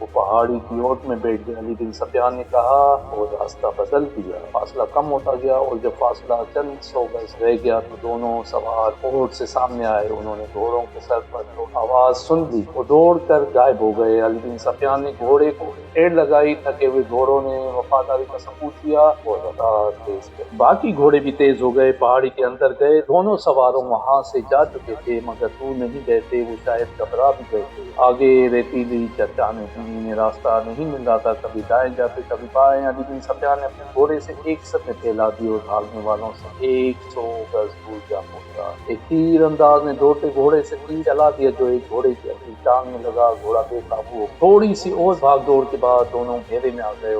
وہ پہاڑی کی اوٹ میں بیٹھ گئے۔ علی بن سفیان نے کہا اور راستہ بدل دیا، فاصلہ کم ہوتا گیا اور جب فاصلہ چند 100 گز رہ گیا تو دونوں سوار اوٹ سے سامنے آئے۔ انہوں نے گھوڑوں کے سر پر تو آواز سن لی، وہ دوڑ کر غائب ہو گئے۔ علی بن سفیان نے گھوڑے کو ٹیڑھ لگائی، تھکے ہوئے گھوڑوں نے وفاداری کا ثبوت دیا اور رفتار تیز کر۔ باقی گھوڑے بھی تیز ہو گئے، پہاڑی کے اندر گئے۔ دونوں سواروں وہاں سے جا چکے تھے مگر دور نہیں گئے تھے، وہ شاید گھبرا بھی گئے تھے۔ آگے ریتیلی چٹانیں تھیں، انہیں راستہ نہیں مل رہا تھا، کبھی دائیں جاتے کبھی بائیں۔ علی بن سفیان نے اپنے گھوڑے سے ایک سر میں پھیلا دی اور بھاگنے والوں سے 100 گز دور جا پہنچا۔ ایک تیر انداز نے دوڑتے گھوڑے سے تیر چلا دیا جو ایک گھوڑے کی اپنی ٹانگ میں لگا، گھوڑا بے قابو ہو۔ تھوڑی سی اور بھاگ دوڑ کے بعد دونوں گھیرے میں آ گئے۔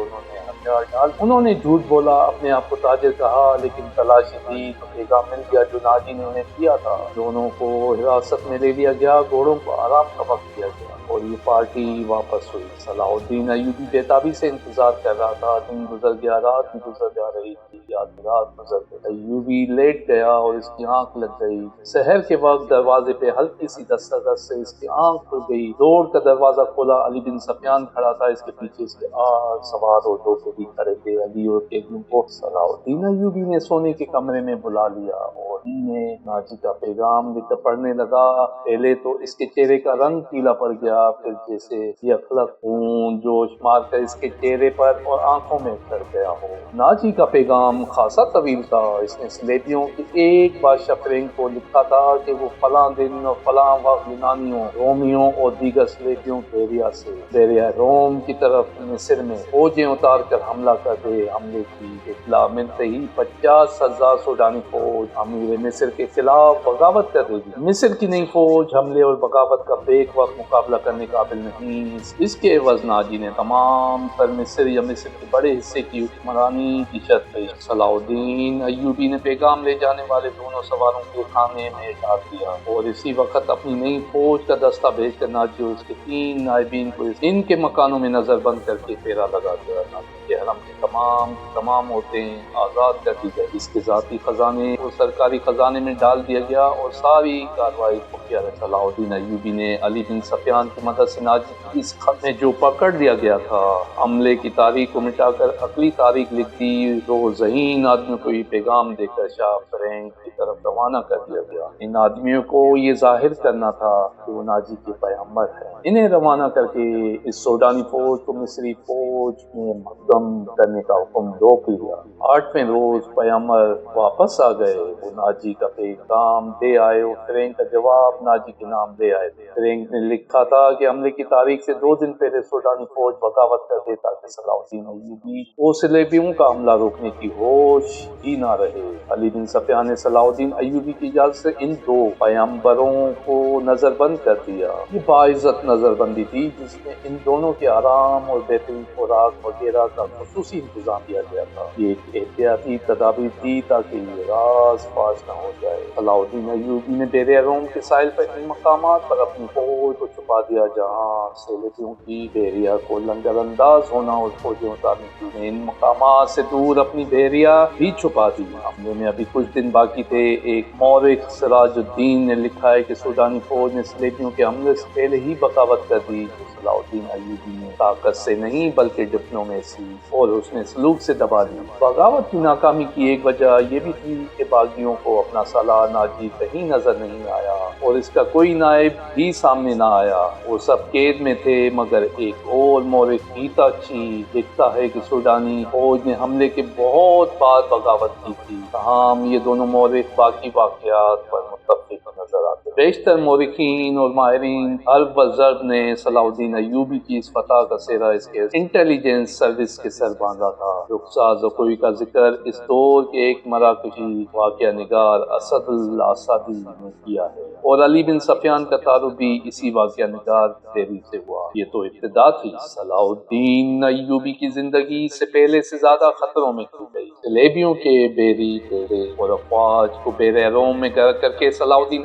انہوں نے جھوٹ بولا، اپنے آپ کو تاجر کہا، لیکن تلاشی دی تو پیغام مل گیا جو ناجی نے انہیں دیا تھا۔ دونوں کو حراست میں لے لیا گیا، گھوڑوں کو آرام کا وقت دیا گیا اور یہ پارٹی واپس ہوئی۔ صلاح الدین ایوبی بےتابی سے انتظار کر رہا تھا۔ دن گزر گیا، رات بھی گزر جا رہی تھی، آدھی رات گزر گئی۔ ایوبی لیٹ گیا اور اس کی آنکھ لگ گئی۔ سحر کے وقت دروازے پہ ہلکی سی دستک سے اس کی آنکھ کھل گئی۔ دوڑ کر دروازہ کھولا، علی بن سفیان کھڑا تھا، اس کے پیچھے اس کے 8 سوار اور 2 فوجی کھڑے تھے۔ علی اور بیگم کو صلاح الدین ایوبی نے سونے کے کمرے میں بلا لیا اور انہیں ناجی کا پیغام لکھ کر پڑھنے لگا۔ پہلے تو اس کے چہرے کا رنگ پیلا پڑ گیا، پھر جیسے یہ اخلق خون جوش مار کر اس کے چہرے پر اور آنکھوں میں چڑھ گیا ہو۔ ناجی کا پیغام خاصا طویل تھا۔ اس نے سلیبیوں کے ایک بادشاہ فرنگ کو لکھا تھا کہ وہ فلاں دن اور فلاں وقت یونانیوں، رومیوں اور دیگر سلیبیوں کے ایریا سے بحیرہ روم کی طرف مصر میں فوجیں اتار کر حملہ کر دے۔ حملے کی اطلاع ملتے ہی 50,000 سوڈانی فوج امیر مصر کے خلاف بغاوت کر دے گی۔ مصر کی نئی فوج حملے اور بغاوت کا بیک وقت مقابلہ کرنے قابل نہیں۔ اس کے عوض ناجی نے تمام تر مصر یا مصر کے بڑے حصے کی حکمرانی کی شرط پیش۔ صلاح الدین ایوبی نے پیغام لے جانے والے دونوں سواروں کے خانے میں ڈال دیا اور اسی وقت اپنی نئی فوج کا دستہ بھیج کر ناجی اور اس کے 3 نائبین کو ان کے مکانوں میں نظر بند کر کے پھیرا لگا دیا۔ ناجی کے حرم کی تمام عورتیں آزاد کر دی گئی، اس کے ذاتی خزانے اور سرکاری خزانے میں ڈال دیا گیا اور ساری کارروائی خفیہ رہی۔ صلاح الدین ایوبی نے علی بن سفیان کی مدد سے ناجی کی اس خط میں جو پکڑ لیا گیا تھا حملے کی تاریخ کو مٹا کر عقلی تاریخ لکھ دی۔ دو ذہین آدمیوں کو یہ پیغام دے کر شاہ فرنگ کی طرف روانہ کر دیا گیا۔ ان آدمیوں کو یہ ظاہر کرنا تھا کہ وہ ناجی کے پیغمبر ہیں۔ انہیں روانہ کر کے اس سوڈانی فوج کو مصری فوج میں مقدم کرنے کا حکم روک لیا۔ 8ویں روز پیغمبر واپس آ گئے، وہ ناجی کا پیغام دے آئے اور فرنگ کا جواب ناجی کے نام دے آئے تھے۔ فرنگ نے لکھا تھا کہ حملے کی تاریخ سے 2 دن پہلے سوڈانی فوج بغاوت کر دے تاکہ صلاح الدین ایوبی کو سلیبیوں کا حملہ روکنے کی ہوش ہی نہ رہے۔ علی بن سفیان نے صلاح الدین ایوبی کی اجازت سے ان 2 پیغمبروں کو نظر بند کر دیا۔ یہ باعزت نظر بندی تھی جس میں ان دونوں کے آرام اور بہترین خوراک وغیرہ کا خصوصی انتظام کیا گیا تھا۔ یہ ایک احتیاطی تدابیر تھی تاکہ یہ راز فاش نہ ہو جائے۔ صلاح الدین ایوبی نے بحیرہ روم کے ساحل پر ان مقامات پر اپنی فوج کو چھپا دیا جہاں سلیبیوں کی بحریہ کو لنگر انداز ہونا اور فوجیں اتارنے کی۔ ان مقامات سے دور اپنی بحریہ بھی چھپا دی۔ حملے میں ابھی کچھ دن باقی تھے۔ ایک مورخ سراج الدین نے لکھا ہے کہ سوڈانی فوج نے سلیبیوں کے حملے سے پہلے ہی بغاوت کر دی جو صلاح الدین ایوبی نے طاقت سے نہیں بلکہ ڈپلومیسی اور حسن سلوک سے دبا دی۔ بغاوت کی ناکامی کی ایک وجہ یہ بھی تھی کہ باغیوں کو اپنا سالار ناجی کہیں نظر نہیں آیا اور اس کا کوئی نائب بھی سامنے نہ آیا۔ وہ سب قید میں تھے، مگر ایک اور مورخ ایتاچی لکھتا ہے کہ سوڈانی فوج نے حملے کے بہت بعد بغاوت کی تھی۔ تاہم یہ دونوں مورخ باقی واقعات پر متفق نظر آتے۔ بیشتر مورخین اور ماہرین حرب و ضرب نے صلاح الدین ایوبی کی اس فتح کا سہرا اس کے انٹیلیجنس سروس کے سر باندھا تھا۔ رخسار زکوی کا ذکر اس دور کے ایک مراکشی واقعہ نگار اسد اللہ اسدی نے کیا ہے اور علی بن سفیان کا تعارف بھی اسی واقعہ نگار کی تحریر سے ہوا۔ یہ تو ابتدا تھی۔ صلاح الدین ایوبی کی زندگی سے پہلے سے زیادہ خطروں میں کھل گئی۔ سلیبیوں کے بیری ڈیرے اور افواج کو بحیرہ روم میں غرق کر کے صلاح الدین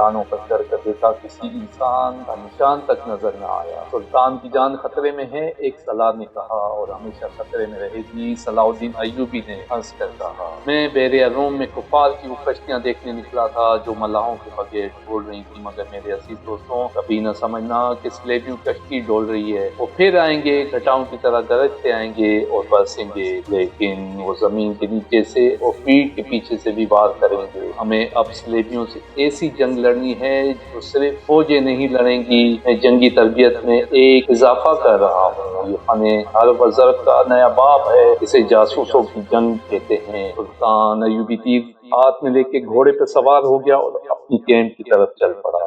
نشانوں پر چڑھ کر دیکھا کسی انسان کا نشان تک نظر نہ آیا۔ سلطان کی جان خطرے میں ہے، ایک سلار نے کہا، اور ہمیشہ خطرے میں رہے گی۔ صلاح الدین ایوبی نے ہنس کر کہا، میں بحر روم میں کفار کی وہ کشتیاں دیکھنے نکلا تھا جو ملاحوں کے بغیر ڈول رہی تھی، مگر میرے عزیز دوستوں کبھی نہ سمجھنا کہ سلیبیوں کشتی ڈول رہی ہے، وہ پھر آئیں گے، گھٹاؤں کی طرح گرجتے آئیں گے اور برسیں گے، لیکن وہ زمین کے نیچے سے اور پیٹھ کے پیچھے سے بھی وار کریں گے۔ ہمیں اب سلیبیوں سے ایسی جنگ لڑنی ہے جو صرف فوجیں نہیں لڑیں گی۔ میں جنگی تربیت میں ایک اضافہ کر رہا ہوں، یہ فن حرب و ضرب کا نیا باب ہے، اسے جاسوسوں کی جنگ کہتے ہیں۔ سلطان ایوبی تیر ہاتھ میں لے کے گھوڑے پہ سوار ہو گیا اور اپنی کیمپ کی طرف چل پڑا۔